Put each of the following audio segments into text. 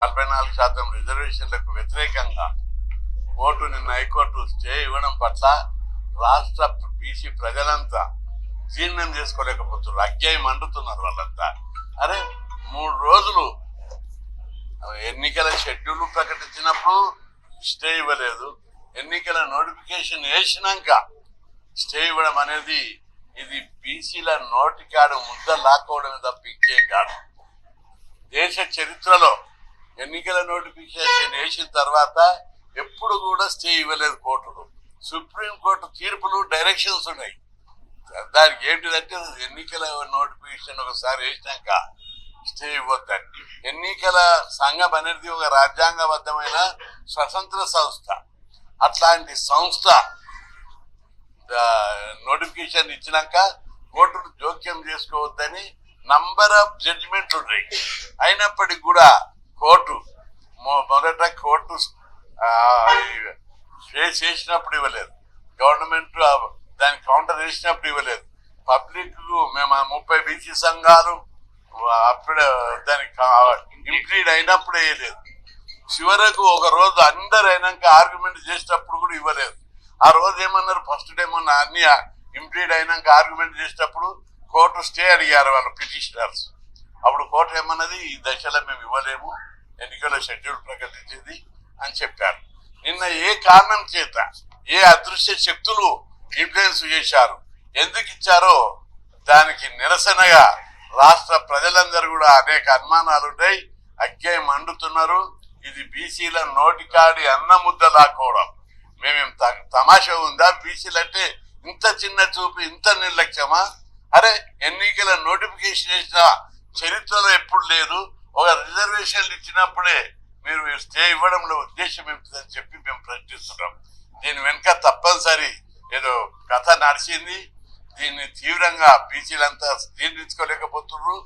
44% రిజర్వేషన్లకు వ్యతిరేకంగా కోర్టు నిన్న హైకోర్టు స్టే ఇవ్వడం పట్ల రాష్ట్ర బీసీ ప్రజలంతా జీర్ణం చేసుకోలేకపోతున్నారు. అగ్గాయి మండుతున్నారు వాళ్ళంతా. అరే 3 రోజులు ఎన్నికల షెడ్యూల్ ప్రకటించినప్పుడు స్టే ఇవ్వలేదు, ఎన్నికల నోటిఫికేషన్ వేసినాక స్టే ఇవ్వడం అనేది ఇది బీసీల నోటికాడు ముద్ద లాక్కోవడమే తప్పించే కాదు. దేశ చరిత్రలో ఎన్నికల నోటిఫికేషన్ వేసిన తర్వాత ఎప్పుడు కూడా స్టే ఇవ్వలేదు కోర్టులు. సుప్రీంకోర్టు తీర్పులు డైరెక్షన్స్ ఉన్నాయి. దానికి ఏంటిదంటే ఎన్నికల నోటిఫికేషన్ ఒకసారి వేసినాక స్టే ఇవ్వద్దని. ఎన్నికల సంఘం అనేది ఒక రాజ్యాంగబద్ధమైన స్వతంత్ర సంస్థ. అట్లాంటి సంస్థ నోటిఫికేషన్ ఇచ్చినాక కోర్టులు జోక్యం చేసుకోవద్దని నంబర్ ఆఫ్ జడ్జిమెంట్లు ఉన్నాయి. అయినప్పటికీ కూడా కోర్టు మొదట కోర్టు ఫేస్ చేసినప్పుడు ఇవ్వలేదు, గవర్నమెంట్ దానికి కౌంటర్ వేసినప్పుడు ఇవ్వలేదు, పబ్లిక్ మేము 30 బీసీ సంఘాలు అప్పుడు దానికి ఇంప్లీడ్ అయినప్పుడు వేయలేదు, చివరకు ఒక రోజు అందరు అయినాక ఆర్గ్యుమెంట్ చేసేటప్పుడు కూడా ఇవ్వలేదు. ఆ రోజు ఏమన్నారు, ఫస్ట్ టైం అన్ని ఇంప్లీడ్ అయినాక ఆర్గ్యుమెంట్ చేసేటప్పుడు కోర్టు స్టే అడిగారు వాళ్ళు పిటిషనర్స్. అప్పుడు కోర్టు ఏమన్నది, ఈ దశలో మేము ఇవ్వలేము, ఎన్నికల షెడ్యూల్ ప్రకటించింది అని చెప్పారు. నిన్న ఏ కారణం చేత ఏ అదృశ్య శక్తులు ఇన్ఫ్లుయెన్స్ చేశారు, ఎందుకు ఇచ్చారో దానికి నిరసనగా రాష్ట్ర ప్రజలందరూ కూడా అనేక అనుమానాలు ఉన్నాయి. అగ్గాయి మండుతున్నారు. ఇది బీసీల నోటికాడి అన్న ముద్ద లాక్కోవడం. మేమేం తమాషా ఉందా? బీసీలు అంటే ఇంత చిన్న చూపు, ఇంత నిర్లక్ష్యమా? అరే ఎన్నికల నోటిఫికేషన్ వేసిన చరిత్రలో ఎప్పుడు లేదు. ఒక రిజర్వేషన్లు ఇచ్చినప్పుడే మీరు స్టే ఇవ్వడంలో ఉద్దేశం ఏమిటిదని చెప్పి మేము ప్రశ్నిస్తున్నాం. దీని వెనుక తప్పనిసరి ఏదో కథ నడిచింది. దీన్ని తీవ్రంగా బీసీలంతా జీర్ణించుకోలేకపోతున్నారు.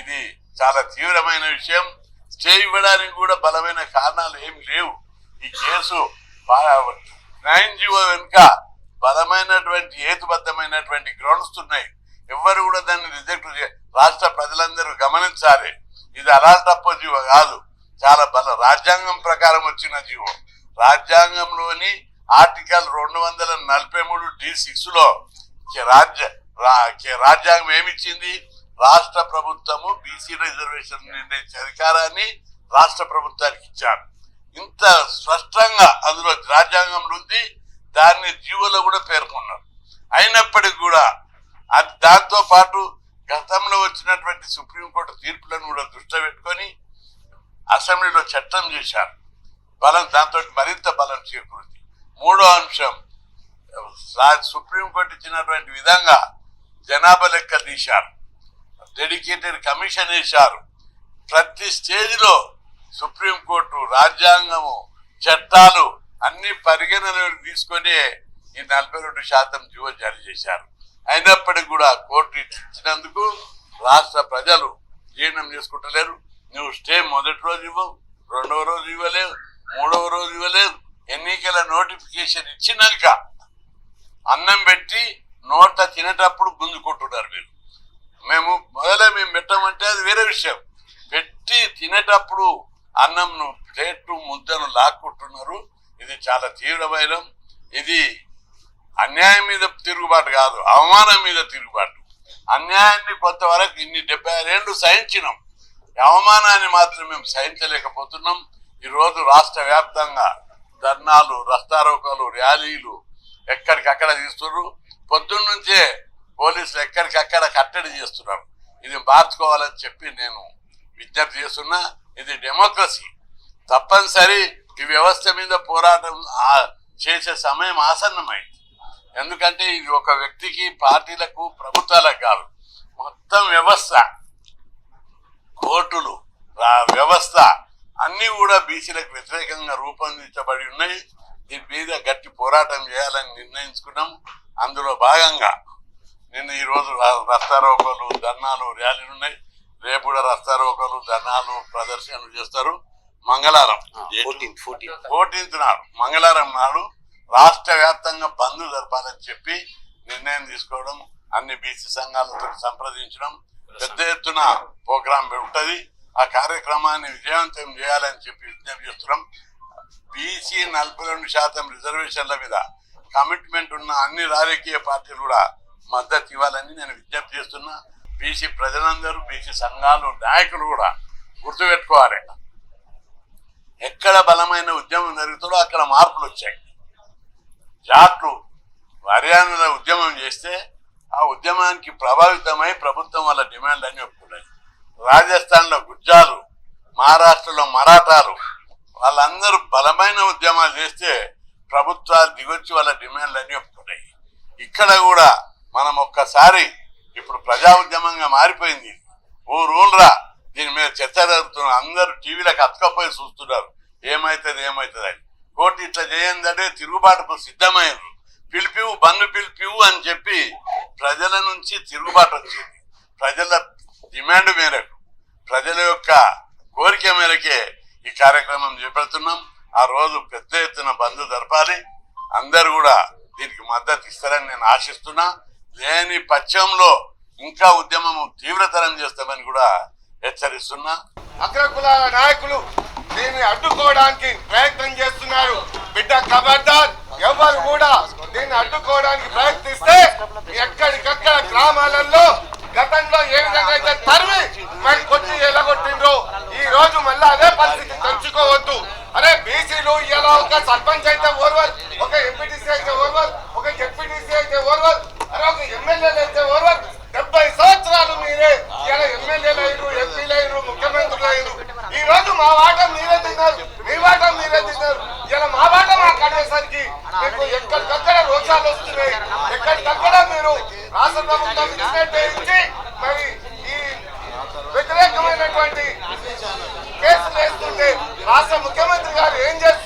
ఇది చాలా తీవ్రమైన విషయం. స్టే ఇవ్వడానికి కూడా బలమైన కారణాలు ఏమి లేవు. ఈ కేసు జీవో వెనుక బలమైనటువంటి హేతుబద్ధమైనటువంటి గ్రౌండ్స్ ఉన్నాయి. ఎవరు కూడా దాన్ని రిజెక్ట్ రాష్ట్ర ప్రజలందరూ గమనించాలి. ఇది అలాంటప్ప జీవో కాదు, చాలా రాజ్యాంగం ప్రకారం వచ్చిన జీవో. రాజ్యాంగంలోని ఆర్టికల్ 243 D6లో రాజ్యాంగం ఏమిచ్చింది? రాష్ట్ర ప్రభుత్వము బీసీ రిజర్వేషన్ నిర్ణయించే అధికారాన్ని రాష్ట్ర ప్రభుత్వానికి ఇచ్చారు. ఇంత స్పష్టంగా అందులో రాజ్యాంగంలో ఉంది. దాన్ని జీవోలో కూడా పేర్కొన్నారు. అయినప్పటికీ కూడా దాంతో పాటు గతంలో వచ్చినటువంటి సుప్రీంకోర్టు తీర్పులను కూడా దృష్టిలో పెట్టుకొని అసెంబ్లీలో చట్టం చేశారు. దాంతో మరింత బలం చేకూరింది. 3వ అంశం, సుప్రీంకోర్టు ఇచ్చినటువంటి విధంగా జనాభా లెక్క తీశారు, డెడికేటెడ్ కమిషన్ వేశారు. ప్రతి స్టేజ్లో సుప్రీంకోర్టు రాజ్యాంగము చట్టాలు అన్ని పరిగణనలోకి తీసుకొని ఈ 42% జీవో జారీ చేశారు. అయినప్పటికీ కూడా కోర్టు ఇచ్చినందుకు రాష్ట్ర ప్రజలు జీర్ణం చేసుకుంటలేరు. నువ్వు స్టే మొదటి రోజు ఇవ్వవు, 2వ రోజు ఇవ్వలేవు, 3వ రోజు ఇవ్వలేదు. ఎన్నికల నోటిఫికేషన్ ఇచ్చినాక అన్నం పెట్టి నోట తినేటప్పుడు గుంజుకుంటున్నారు మీరు. మేము పెట్టమంటే అది వేరే విషయం. పెట్టి తినేటప్పుడు అన్నంను ప్లేటు ముద్దను లాక్కుంటున్నారు. ఇది చాలా తీవ్రమైన, ఇది అన్యాయం మీద తిరుగుబాటు కాదు, అవమానం మీద తిరుగుబాటు. అన్యాయాన్ని కొంతవరకు 76 ఏళ్ళు సహించినాం, అవమానాన్ని మాత్రం మేము సహించలేకపోతున్నాం. ఈరోజు రాష్ట్ర వ్యాప్తంగా ధర్నాలు, రస్తారోకోలు, ర్యాలీలు ఎక్కడికక్కడ తీస్తున్నారు. పొద్దున్నుంచే పోలీసులు ఎక్కడికక్కడ కట్టడి చేస్తున్నారు. ఇది మార్చుకోవాలని చెప్పి నేను విజ్ఞప్తి చేస్తున్నా. ఇది డెమోక్రసీ. తప్పనిసరి ఈ వ్యవస్థ మీద పోరాటం చేసే సమయం ఆసన్నమైంది. ఎందుకంటే ఇది ఒక వ్యక్తికి, పార్టీలకు, ప్రభుత్వాలకు కాదు, మొత్తం వ్యవస్థ, కోర్టులు, వ్యవస్థ అన్నీ కూడా బీసీలకు వ్యతిరేకంగా రూపొందించబడి ఉన్నాయి. దీని మీద గట్టి పోరాటం చేయాలని నిర్ణయించుకున్నాం. అందులో భాగంగా నిన్న ఈరోజు రస్తారోకోలు, ధర్నాలు, ర్యాలీలు ఉన్నాయి. రేపు కూడా రస్తారోకోలు, ధర్నాలు, ప్రదర్శనలు చేస్తారు. మంగళవారం 14th నాడు, మంగళవారం నాడు రాష్ట్ర వ్యాప్తంగా బంద్ జరపాలని చెప్పి నిర్ణయం తీసుకోవడం, అన్ని బీసీ సంఘాలతో సంప్రదించడం, పెద్ద ఎత్తున ప్రోగ్రాం ఉంటుంది. ఆ కార్యక్రమాన్ని విజయవంతం చేయాలని చెప్పి విజ్ఞప్తి చేస్తున్నాం. బీసీ 42% రిజర్వేషన్ల మీద కమిట్మెంట్ ఉన్న అన్ని రాజకీయ పార్టీలు కూడా మద్దతు ఇవ్వాలని నేను విజ్ఞప్తి చేస్తున్నా. బీసీ ప్రజలందరూ, బీసీ సంఘాలు, నాయకులు కూడా గుర్తుపెట్టుకోవాలి, ఎక్కడ బలమైన ఉద్యమం జరుగుతుందో అక్కడ మార్పులు వచ్చాయి. జాట్లు హర్యానాలో ఉద్యమం చేస్తే ఆ ఉద్యమానికి ప్రభావితమై ప్రభుత్వం వాళ్ళ డిమాండ్ అని ఒప్పుకున్నాయి. రాజస్థాన్లో గుజ్జాలు, మహారాష్ట్రలో మరాఠాలు వాళ్ళందరూ బలమైన ఉద్యమాలు చేస్తే ప్రభుత్వాలు దిగొచ్చి వాళ్ళ డిమాండ్లు అన్ని ఒప్పుకున్నాయి. ఇక్కడ కూడా మనం ఒక్కసారి ఇప్పుడు ప్రజా ఉద్యమంగా మారిపోయింది. ఓ రూల్రా దీని మీద చర్చ జరుగుతున్నారు, అందరూ టీవీలకు అతకపోయి చూస్తున్నారు ఏమవుతుంది అని. కోర్టు ఇట్లా చేయందంటే తిరుగుబాటుకు సిద్ధమైనరు. పిలిపివు బంధు పిలిపివు అని చెప్పి ప్రజల నుంచి తిరుగుబాటు వచ్చింది. ప్రజల డిమాండ్ మేరకు, ప్రజల యొక్క కోరిక మేరకే ఈ కార్యక్రమం చేపడుతున్నాం. ఆ రోజు పెద్ద ఎత్తున బంధు జరపాలి. అందరూ కూడా దీనికి మద్దతు ఇస్తారని నేను ఆశిస్తున్నా. లేని పక్షంలో ఇంకా ఉద్యమము తీవ్రతరం చేస్తామని కూడా హెచ్చరిస్తున్నా. అగ్రకులాల నాయకులు దీన్ని అడ్డుకోవడానికి ప్రయత్నం చేస్తున్నారు. బిడ్డ ఖబర్దార్, ఎవరు కూడా దీన్ని అడ్డుకోవడానికి ప్రయత్నిస్తే ఎక్కడికక్కడ గ్రామాలలో గతంలో ఏ విధంగా అయితే తరిమి మరి కొట్టి ఎలగొట్టిండ్రో ఈ రోజు మళ్ళీ అదే పరిస్థితి తెచ్చుకోవద్దు. అరే బీసీలు ఇలా ఒక సర్పంచ్ అయితే ఓర్వర్, ఒక ఎంపీటీసీ అయితే ఓర్వర్, ఒక జెడ్పీటీసీ అయితే ఓర్వర్, అరే ఒక ఎమ్మెల్యేలు అయితే ఓర్వర్. 70 సంవత్సరాలు మీరే ఇలా ఎమ్మెల్యేలు అయ్యారు, ఎంపీలు అయ్యారు, ముఖ్యమంత్రులు అయ్యారు. ఈ రోజు మా వాట మీరే తిన్నారు, మీ వాట మీరే తిన్నారు. ఇలా మా వాట మాకు అనేసరికి మీకు ఎక్కడికక్కడ రోషాలు వస్తున్నాయి. ఎక్కడికక్కడ మీరు రాష్ట్ర ప్రభుత్వం ఇచ్చినట్టే ఇచ్చి మరి ఈ వ్యతిరేకమైనటువంటి కేసులు వేస్తుంటే రాష్ట్ర ముఖ్యమంత్రి గారు ఏం చేస్తారు?